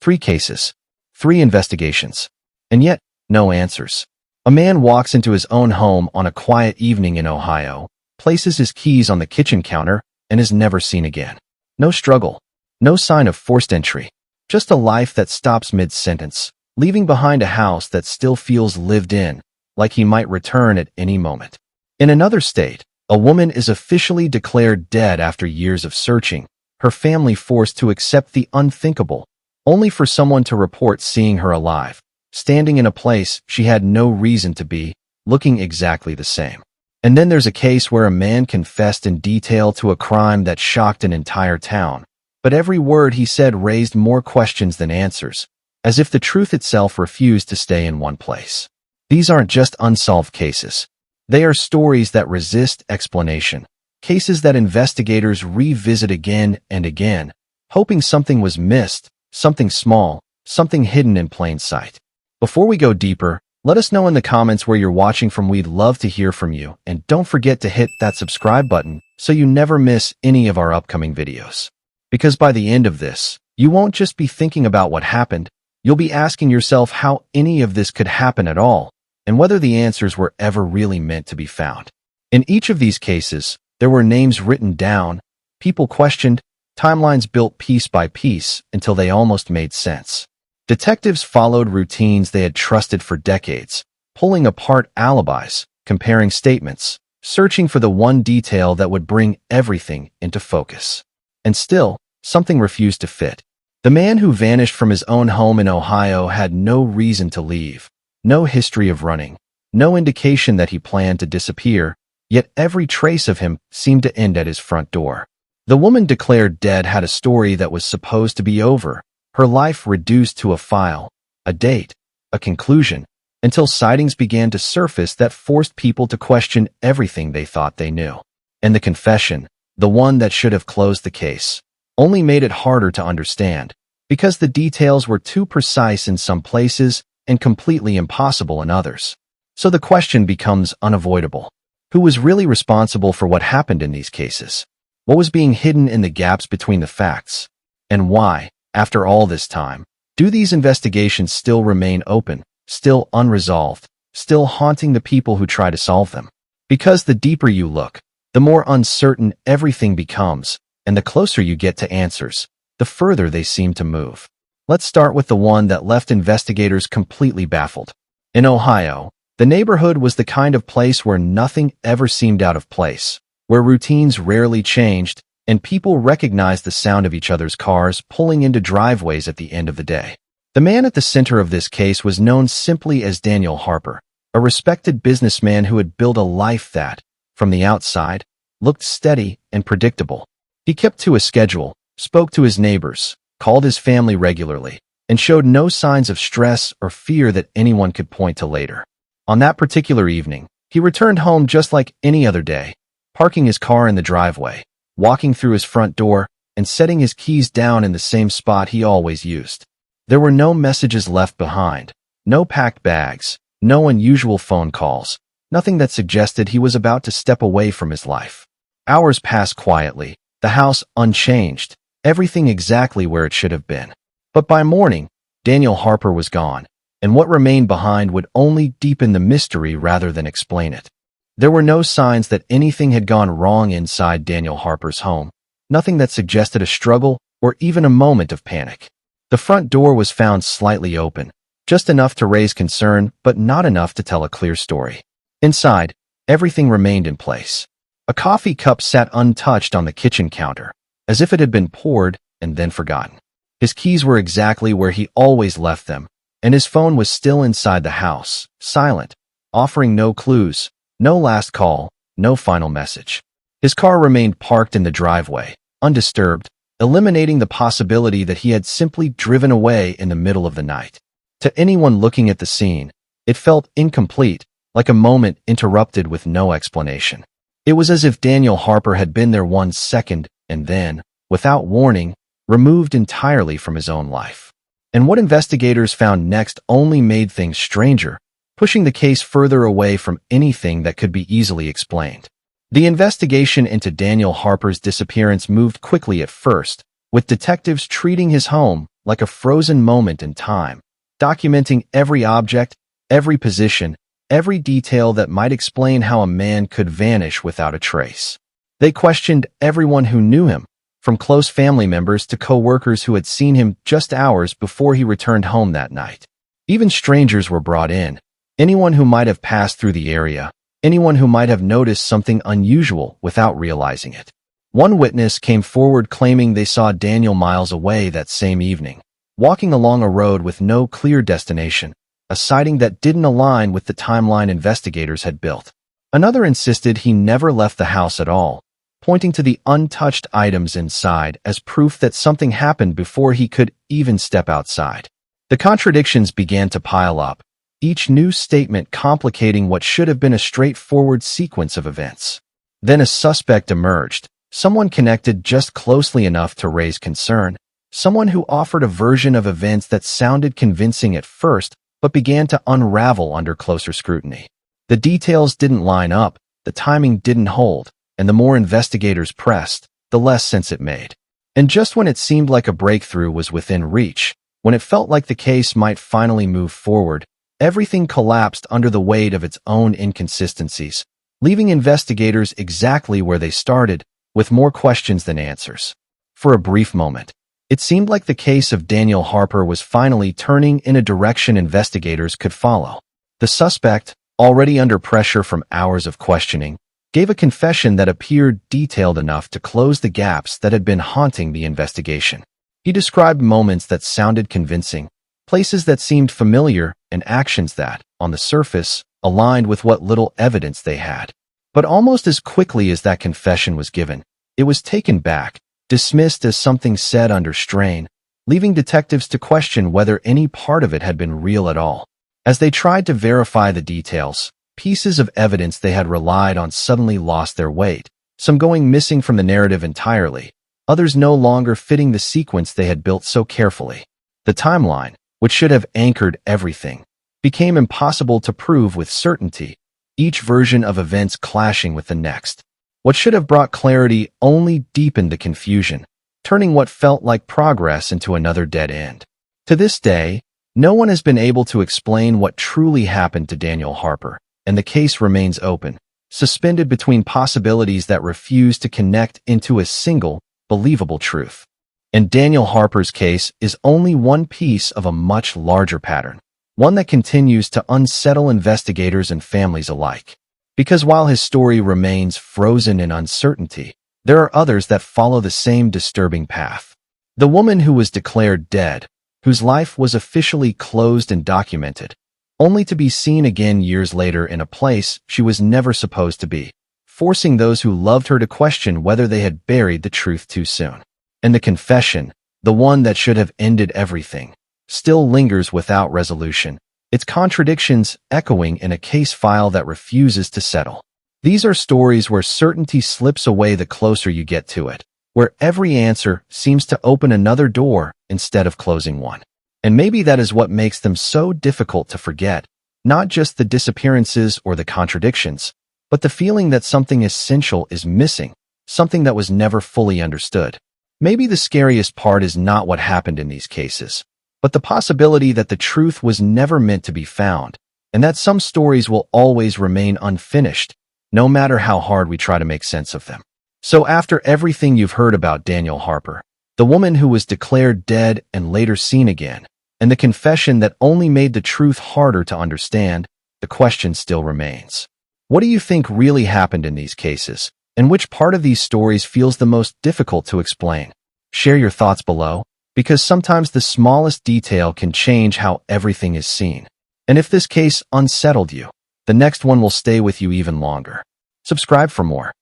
3 cases, 3 investigations, and yet no answers. A man walks into his own home on a quiet evening in Ohio, places his keys on the kitchen counter, and is never seen again. No struggle, no sign of forced entry, just a life that stops mid-sentence, leaving behind a house that still feels lived in, like he might return at any moment. In another state, a woman is officially declared dead after years of searching, her family forced to accept the unthinkable, only for someone to report seeing her alive, standing in a place she had no reason to be, looking exactly the same. And then there's a case where a man confessed in detail to a crime that shocked an entire town, but every word he said raised more questions than answers, as if the truth itself refused to stay in one place. These aren't just unsolved cases. They are stories that resist explanation, cases that investigators revisit again and again, hoping something was missed, something small, something hidden in plain sight. Before we go deeper, let us know in the comments where you're watching from. We'd love to hear from you, and don't forget to hit that subscribe button so you never miss any of our upcoming videos. Because by the end of this, you won't just be thinking about what happened, you'll be asking yourself how any of this could happen at all, and whether the answers were ever really meant to be found. In each of these cases, there were names written down, people questioned, timelines built piece by piece until they almost made sense. Detectives followed routines they had trusted for decades, pulling apart alibis, comparing statements, searching for the one detail that would bring everything into focus. And still, something refused to fit. The man who vanished from his own home in Ohio had no reason to leave, no history of running, no indication that he planned to disappear, yet every trace of him seemed to end at his front door. The woman declared dead had a story that was supposed to be over, her life reduced to a file, a date, a conclusion, until sightings began to surface that forced people to question everything they thought they knew. And the confession, the one that should have closed the case, only made it harder to understand, because the details were too precise in some places and completely impossible in others. So the question becomes unavoidable. Who was really responsible for what happened in these cases? What was being hidden in the gaps between the facts? And why, after all this time, do these investigations still remain open, still unresolved, still haunting the people who try to solve them? Because the deeper you look, the more uncertain everything becomes, and the closer you get to answers, the further they seem to move. Let's start with the one that left investigators completely baffled. In Ohio, the neighborhood was the kind of place where nothing ever seemed out of place, where routines rarely changed, and people recognized the sound of each other's cars pulling into driveways at the end of the day. The man at the center of this case was known simply as Daniel Harper, a respected businessman who had built a life that, from the outside, looked steady and predictable. He kept to a schedule, spoke to his neighbors, called his family regularly, and showed no signs of stress or fear that anyone could point to later. On that particular evening, he returned home just like any other day, parking his car in the driveway, walking through his front door, and setting his keys down in the same spot he always used. There were no messages left behind, no packed bags, no unusual phone calls, nothing that suggested he was about to step away from his life. Hours passed quietly, the house unchanged, everything exactly where it should have been. But by morning, Daniel Harper was gone, and what remained behind would only deepen the mystery rather than explain it. There were no signs that anything had gone wrong inside Daniel Harper's home, nothing that suggested a struggle or even a moment of panic. The front door was found slightly open, just enough to raise concern but not enough to tell a clear story. Inside, everything remained in place. A coffee cup sat untouched on the kitchen counter, as if it had been poured and then forgotten. His keys were exactly where he always left them, and his phone was still inside the house, silent, offering no clues, no last call, no final message. His car remained parked in the driveway, undisturbed, eliminating the possibility that he had simply driven away in the middle of the night. To anyone looking at the scene, it felt incomplete, like a moment interrupted with no explanation. It was as if Daniel Harper had been there 1 second and then, without warning, removed entirely from his own life. And what investigators found next only made things stranger, pushing the case further away from anything that could be easily explained. The investigation into Daniel Harper's disappearance moved quickly at first, with detectives treating his home like a frozen moment in time, documenting every object, every position, every detail that might explain how a man could vanish without a trace. They questioned everyone who knew him, from close family members to co-workers who had seen him just hours before he returned home that night. Even strangers were brought in, anyone who might have passed through the area, anyone who might have noticed something unusual without realizing it. One witness came forward claiming they saw Daniel miles away that same evening, walking along a road with no clear destination, a sighting that didn't align with the timeline investigators had built. Another insisted he never left the house at all, pointing to the untouched items inside as proof that something happened before he could even step outside. The contradictions began to pile up, each new statement complicating what should have been a straightforward sequence of events. Then a suspect emerged, someone connected just closely enough to raise concern, someone who offered a version of events that sounded convincing at first but began to unravel under closer scrutiny. The details didn't line up, the timing didn't hold, and the more investigators pressed, the less sense it made. And just when it seemed like a breakthrough was within reach, when it felt like the case might finally move forward, everything collapsed under the weight of its own inconsistencies, leaving investigators exactly where they started, with more questions than answers. For a brief moment, it seemed like the case of Daniel Harper was finally turning in a direction investigators could follow. The suspect, already under pressure from hours of questioning, gave a confession that appeared detailed enough to close the gaps that had been haunting the investigation. He described moments that sounded convincing, places that seemed familiar, and actions that, on the surface, aligned with what little evidence they had. But almost as quickly as that confession was given, it was taken back, dismissed as something said under strain, leaving detectives to question whether any part of it had been real at all. As they tried to verify the details, pieces of evidence they had relied on suddenly lost their weight, some going missing from the narrative entirely, others no longer fitting the sequence they had built so carefully. The timeline, which should have anchored everything, became impossible to prove with certainty, each version of events clashing with the next. What should have brought clarity only deepened the confusion, turning what felt like progress into another dead end. To this day, no one has been able to explain what truly happened to Daniel Harper, and the case remains open, suspended between possibilities that refuse to connect into a single, believable truth. And Daniel Harper's case is only one piece of a much larger pattern, one that continues to unsettle investigators and families alike. Because while his story remains frozen in uncertainty, there are others that follow the same disturbing path. The woman who was declared dead, whose life was officially closed and documented, only to be seen again years later in a place she was never supposed to be, forcing those who loved her to question whether they had buried the truth too soon. And the confession, the one that should have ended everything, still lingers without resolution, its contradictions echoing in a case file that refuses to settle. These are stories where certainty slips away the closer you get to it, where every answer seems to open another door instead of closing one. And maybe that is what makes them so difficult to forget, not just the disappearances or the contradictions, but the feeling that something essential is missing, something that was never fully understood. Maybe the scariest part is not what happened in these cases, but the possibility that the truth was never meant to be found, and that some stories will always remain unfinished, no matter how hard we try to make sense of them. So after everything you've heard about Daniel Harper, the woman who was declared dead and later seen again, and the confession that only made the truth harder to understand, the question still remains. What do you think really happened in these cases, and which part of these stories feels the most difficult to explain? Share your thoughts below, because sometimes the smallest detail can change how everything is seen. And if this case unsettled you, the next one will stay with you even longer. Subscribe for more.